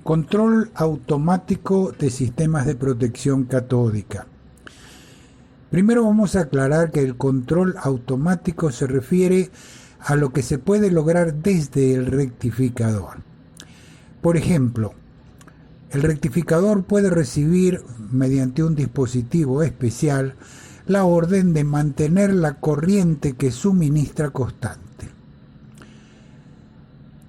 Control automático de sistemas de protección catódica. Primero vamos a aclarar que el control automático se refiere a lo que se puede lograr desde el rectificador. Por ejemplo, el rectificador puede recibir mediante un dispositivo especial la orden de mantener la corriente que suministra constante.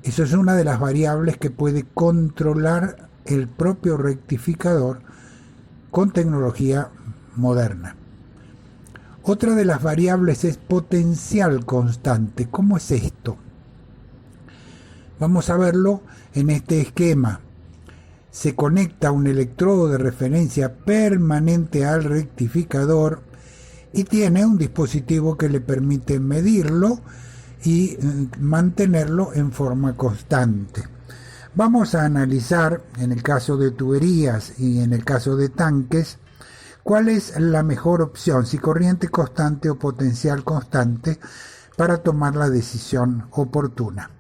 Eso es una de las variables que puede controlar el propio rectificador con tecnología moderna. Otra de las variables es potencial constante. ¿Cómo es esto? Vamos a verlo en este esquema. Se conecta un electrodo de referencia permanente al rectificador y tiene un dispositivo que le permite medirlo y mantenerlo en forma constante. Vamos a analizar, en el caso de tuberías y en el caso de tanques, cuál es la mejor opción, si corriente constante o potencial constante, para tomar la decisión oportuna.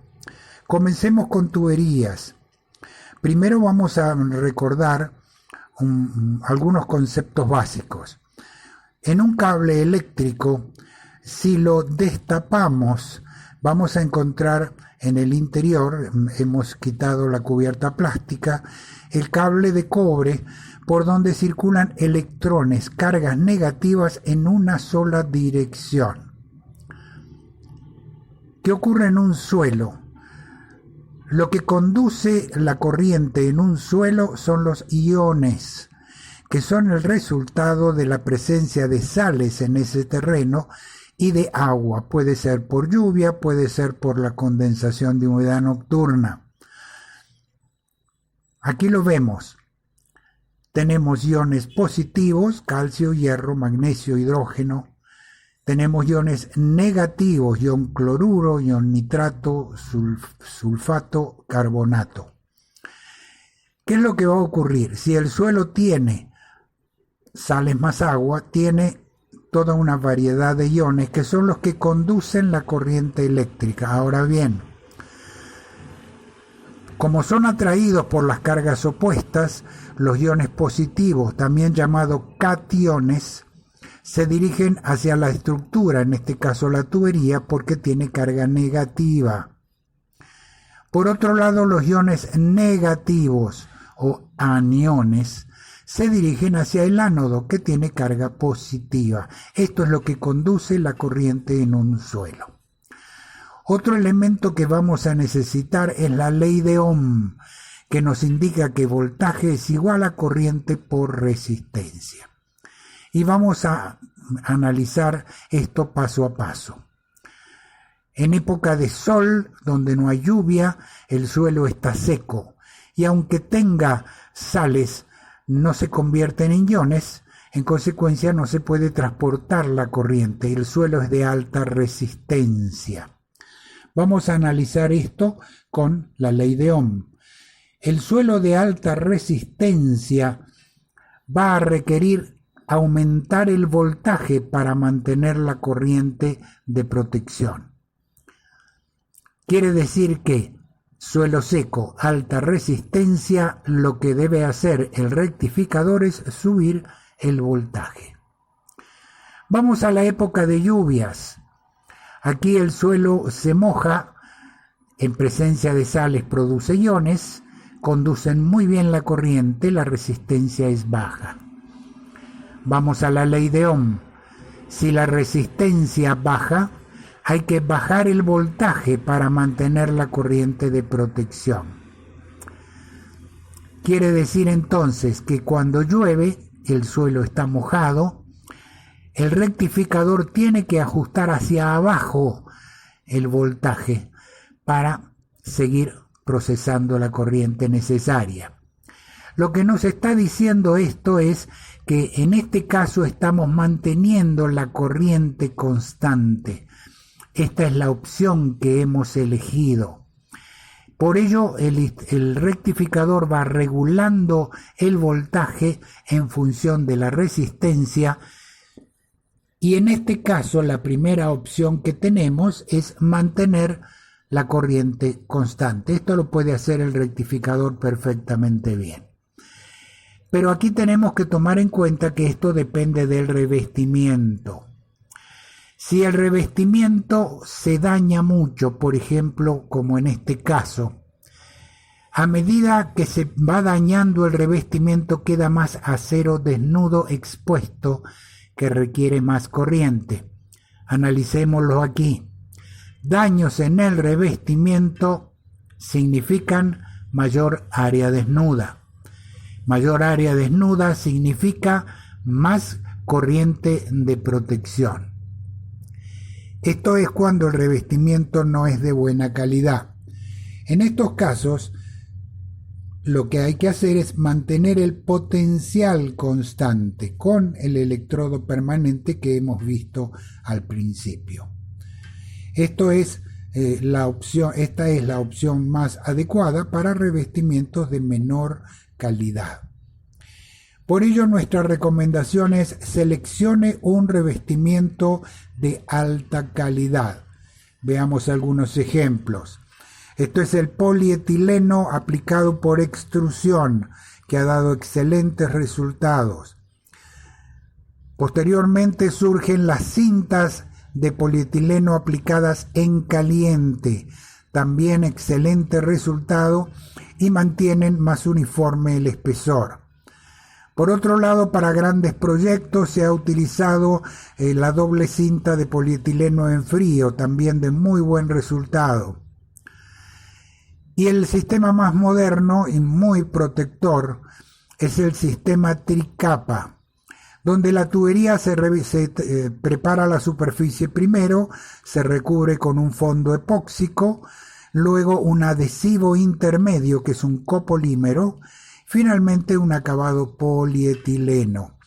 Comencemos con tuberías. Primero vamos a recordar algunos conceptos básicos. En un cable eléctrico, si lo destapamos, vamos a encontrar en el interior, hemos quitado la cubierta plástica, el cable de cobre por donde circulan electrones, cargas negativas en una sola dirección. ¿Qué ocurre en un suelo? Lo que conduce la corriente en un suelo son los iones, que son el resultado de la presencia de sales en ese terreno y de agua. Puede ser por lluvia, puede ser por la condensación de humedad nocturna. Aquí lo vemos. Tenemos iones positivos, calcio, hierro, magnesio, hidrógeno. Tenemos iones negativos, ion cloruro, ion nitrato, sulfato, carbonato. ¿Qué es lo que va a ocurrir? Si el suelo tiene sales más agua, tiene toda una variedad de iones que son los que conducen la corriente eléctrica. Ahora bien, como son atraídos por las cargas opuestas, los iones positivos, también llamados cationes, se dirigen hacia la estructura, en este caso la tubería, porque tiene carga negativa. Por otro lado, los iones negativos o aniones se dirigen hacia el ánodo, que tiene carga positiva. Esto es lo que conduce la corriente en un suelo. Otro elemento que vamos a necesitar es la ley de Ohm, que nos indica que voltaje es igual a corriente por resistencia. Y vamos a analizar esto paso a paso. En época de sol, donde no hay lluvia, el suelo está seco, y aunque tenga sales, no se convierten en iones, en consecuencia no se puede transportar la corriente, el suelo es de alta resistencia. Vamos a analizar esto con la ley de Ohm. El suelo de alta resistencia va a requerir aumentar el voltaje para mantener la corriente de protección. Quiere decir que suelo seco, alta resistencia, lo que debe hacer el rectificador es subir el voltaje. Vamos a la época de lluvias. Aquí el suelo se moja, en presencia de sales produce iones, conducen muy bien la corriente, la resistencia es baja. Vamos a la ley de Ohm. Si la resistencia baja, hay que bajar el voltaje para mantener la corriente de protección. Quiere decir entonces que cuando llueve, el suelo está mojado, el rectificador tiene que ajustar hacia abajo el voltaje para seguir procesando la corriente necesaria. Lo que nos está diciendo esto es que en este caso estamos manteniendo la corriente constante. Esta es la opción que hemos elegido. Por ello, el rectificador va regulando el voltaje en función de la resistencia, y en este caso la primera opción que tenemos es mantener la corriente constante. Esto lo puede hacer el rectificador perfectamente bien. Pero aquí tenemos que tomar en cuenta que esto depende del revestimiento. Si el revestimiento se daña mucho, por ejemplo, como en este caso, a medida que se va dañando el revestimiento queda más acero desnudo expuesto que requiere más corriente. Analicémoslo aquí. Daños en el revestimiento significan mayor área desnuda. Mayor área desnuda significa más corriente de protección. Esto es cuando el revestimiento no es de buena calidad. En estos casos, lo que hay que hacer es mantener el potencial constante con el electrodo permanente que hemos visto al principio. Esta es la opción más adecuada para revestimientos de menor calidad. Por ello, nuestra recomendación es seleccione un revestimiento de alta calidad. Veamos algunos ejemplos. Esto es el polietileno aplicado por extrusión, que ha dado excelentes resultados. Posteriormente surgen las cintas de polietileno aplicadas en caliente, también excelente resultado y mantienen más uniforme el espesor. Por otro lado, para grandes proyectos se ha utilizado la doble cinta de polietileno en frío, también de muy buen resultado. Y el sistema más moderno y muy protector es el sistema tricapa, donde la tubería se prepara la superficie primero, se recubre con un fondo epóxico, luego un adhesivo intermedio que es un copolímero, finalmente un acabado polietileno.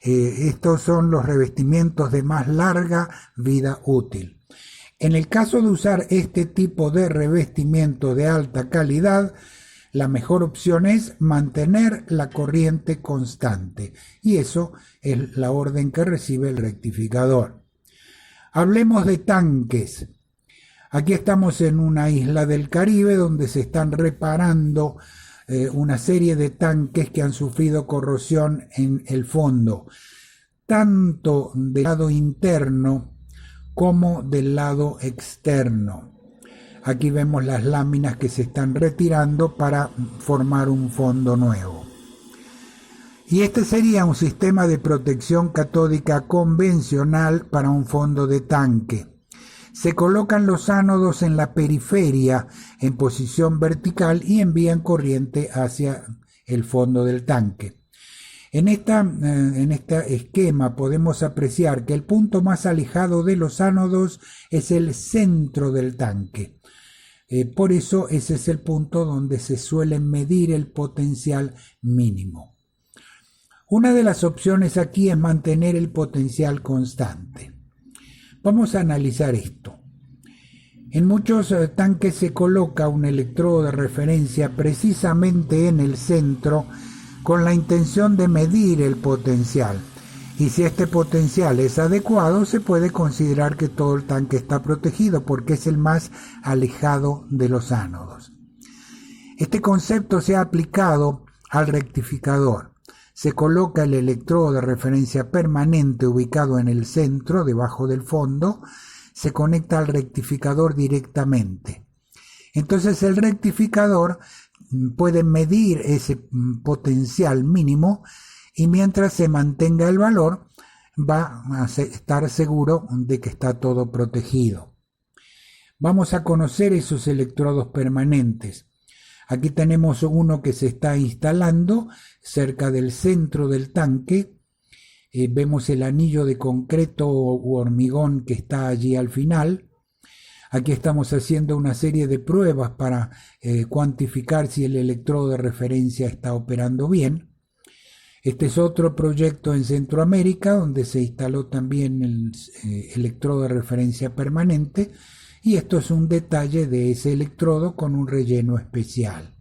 Estos son los revestimientos de más larga vida útil. En el caso de usar este tipo de revestimiento de alta calidad, la mejor opción es mantener la corriente constante, y eso es la orden que recibe el rectificador. Hablemos de tanques. Aquí estamos en una isla del Caribe donde se están reparando una serie de tanques que han sufrido corrosión en el fondo, tanto del lado interno como del lado externo. Aquí vemos las láminas que se están retirando para formar un fondo nuevo. Y este sería un sistema de protección catódica convencional para un fondo de tanque. Se colocan los ánodos en la periferia en posición vertical y envían corriente hacia el fondo del tanque. En este esquema podemos apreciar que el punto más alejado de los ánodos es el centro del tanque. Por eso ese es el punto donde se suele medir el potencial mínimo. Una de las opciones aquí es mantener el potencial constante. Vamos a analizar esto. En muchos tanques se coloca un electrodo de referencia precisamente en el centro con la intención de medir el potencial. Y si este potencial es adecuado, se puede considerar que todo el tanque está protegido porque es el más alejado de los ánodos. Este concepto se ha aplicado al rectificador. Se coloca el electrodo de referencia permanente ubicado en el centro, debajo del fondo, se conecta al rectificador directamente. Entonces el rectificador puede medir ese potencial mínimo y mientras se mantenga el valor va a estar seguro de que está todo protegido. Vamos a conocer esos electrodos permanentes. Aquí tenemos uno que se está instalando cerca del centro del tanque. Vemos el anillo de concreto u hormigón que está allí al final. Aquí estamos haciendo una serie de pruebas para cuantificar si el electrodo de referencia está operando bien. Este es otro proyecto en Centroamérica donde se instaló también el electrodo de referencia permanente, y esto es un detalle de ese electrodo con un relleno especial.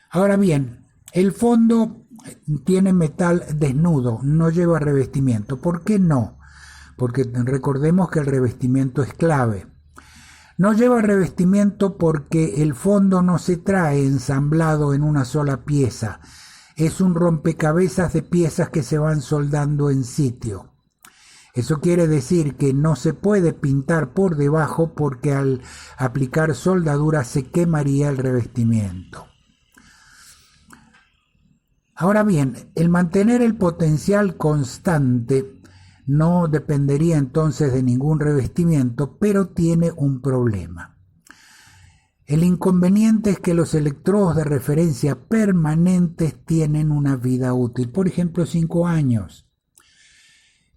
Ahora bien, el fondo tiene metal desnudo, no lleva revestimiento. ¿Por qué no? Porque recordemos que el revestimiento es clave. No lleva revestimiento porque el fondo no se trae ensamblado en una sola pieza. Es un rompecabezas de piezas que se van soldando en sitio. Eso quiere decir que no se puede pintar por debajo porque al aplicar soldadura se quemaría el revestimiento. Ahora bien, el mantener el potencial constante no dependería entonces de ningún revestimiento, pero tiene un problema. El inconveniente es que los electrodos de referencia permanentes tienen una vida útil, por ejemplo 5 años.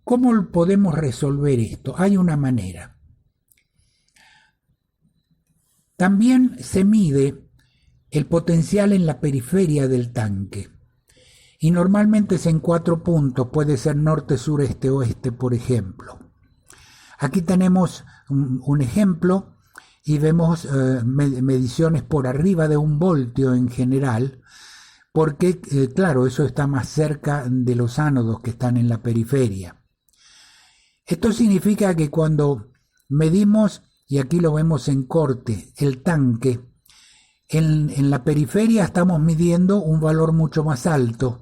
¿Cómo podemos resolver esto? Hay una manera. También se mide el potencial en la periferia del tanque. Y normalmente es en 4 puntos, puede ser norte, sur, este, oeste, por ejemplo. Aquí tenemos un ejemplo y vemos mediciones por arriba de 1 voltio en general, porque, claro, eso está más cerca de los ánodos que están en la periferia. Esto significa que cuando medimos, y aquí lo vemos en corte, el tanque, en la periferia estamos midiendo un valor mucho más alto,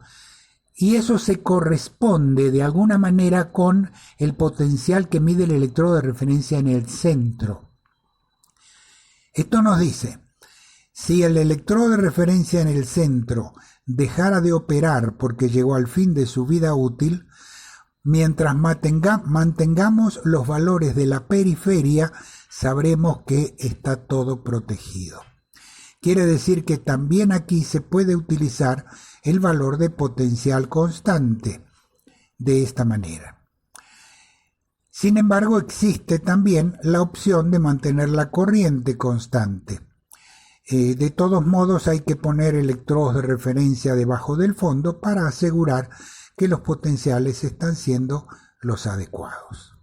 y eso se corresponde de alguna manera con el potencial que mide el electrodo de referencia en el centro. Esto nos dice, si el electrodo de referencia en el centro dejara de operar porque llegó al fin de su vida útil, mientras mantengamos los valores de la periferia, sabremos que está todo protegido. Quiere decir que también aquí se puede utilizar el valor de potencial constante de esta manera. Sin embargo, existe también la opción de mantener la corriente constante. De todos modos, hay que poner electrodos de referencia debajo del fondo para asegurar que los potenciales están siendo los adecuados.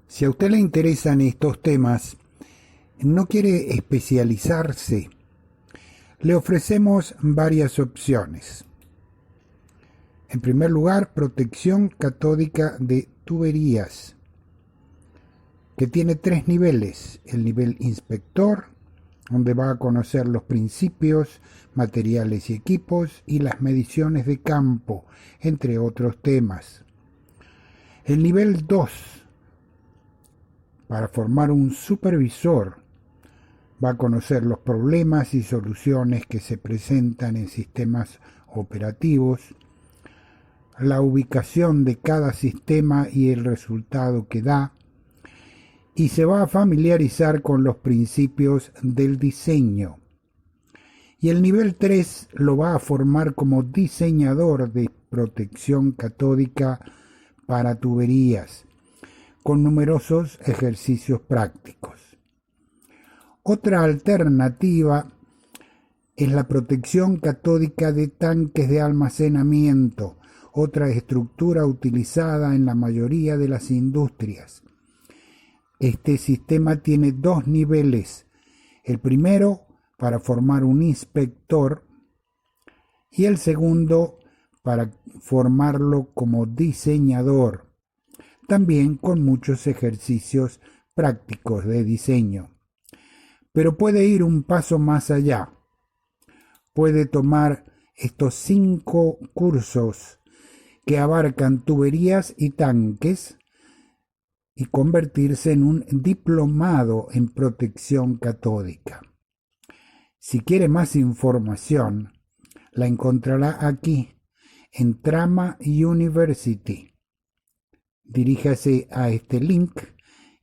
Si a usted le interesan estos temas, no quiere especializarse, le ofrecemos varias opciones. En primer lugar, protección catódica de tuberías, que tiene 3 niveles. El nivel inspector, donde va a conocer los principios, materiales y equipos y las mediciones de campo, entre otros temas. El nivel 2, para formar un supervisor, va a conocer los problemas y soluciones que se presentan en sistemas operativos, la ubicación de cada sistema y el resultado que da, y se va a familiarizar con los principios del diseño. Y el nivel 3 lo va a formar como diseñador de protección catódica para tuberías, con numerosos ejercicios prácticos. Otra alternativa es la protección catódica de tanques de almacenamiento, otra estructura utilizada en la mayoría de las industrias. Este sistema tiene 2 niveles. El primero para formar un inspector y el segundo para formarlo como diseñador, también con muchos ejercicios prácticos de diseño. Pero puede ir un paso más allá. Puede tomar estos 5 cursos que abarcan tuberías y tanques y convertirse en un diplomado en protección catódica. Si quiere más información, la encontrará aquí en Trama University. Diríjase a este link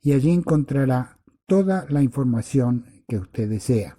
y allí encontrará toda la información que usted desea.